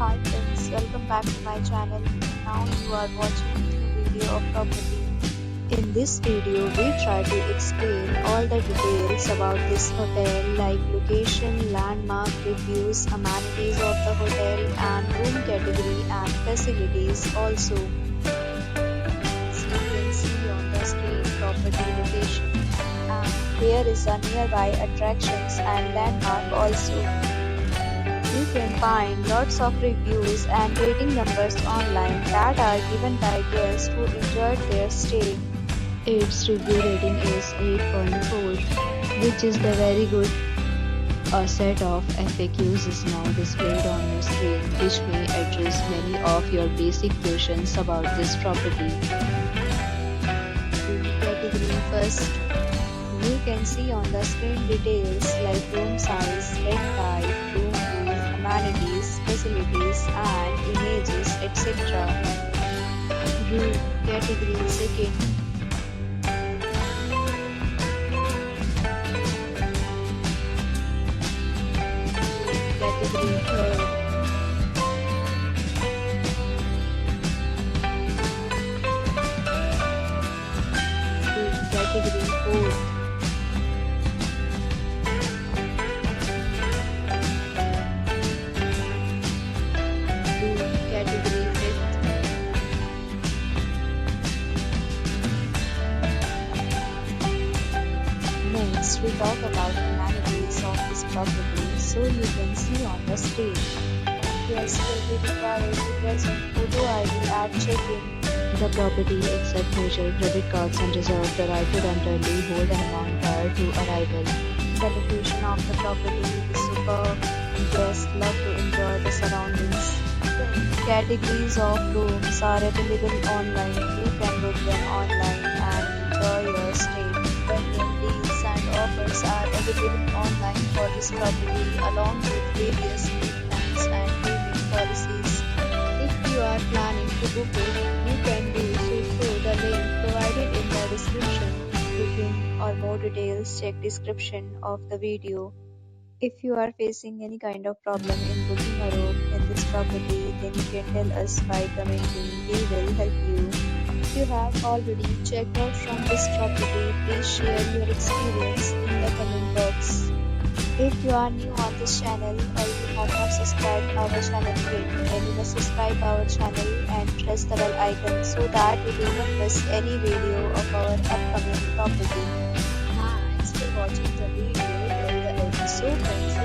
Hi friends, welcome back to my channel. Now you are watching a new video of property. In this video, we try to explain all the details about this hotel like location, landmark, reviews, amenities of the hotel and room category and facilities also. As you can see on the screen property location and there is a nearby attractions and landmark also. You can find lots of reviews and rating numbers online that are given by guests who enjoyed their stay. Its review rating is 8.4, which is the very good. A set of FAQs is now displayed on your screen, which may address many of your basic questions about this property. Category first. You can see on the screen details like room size, bed type, room view, amenities, facilities and images, etc. Room category second. Category third. Room category fourth. Category 5th. Next, we talk about amenities of this property, so you can see on the screen. Guests will be required to present photo ID at check-in. The property accepts major credit cards and reserves the right to temporarily hold an amount prior to arrival. The location of the property is superb. Guests love to enjoy the surroundings. Categories of rooms are available online. You can book them online and enjoy your stay. Bundle deals and offers are available online for this property along with various plans and payment policies. If you are planning to book it, you can do so through the link provided in the description. Booking or more details, check description of the video. If you are facing any kind of problem in booking a room in this property, then you can tell us by commenting. We will help you. If you have already checked out from this property, please share your experience in the comment box. If you are new on this channel or you have not subscribed our channel yet, then you must subscribe our channel and press the bell icon so that you do not miss any video of our upcoming property. Thanks for watching the video till the end. So friends,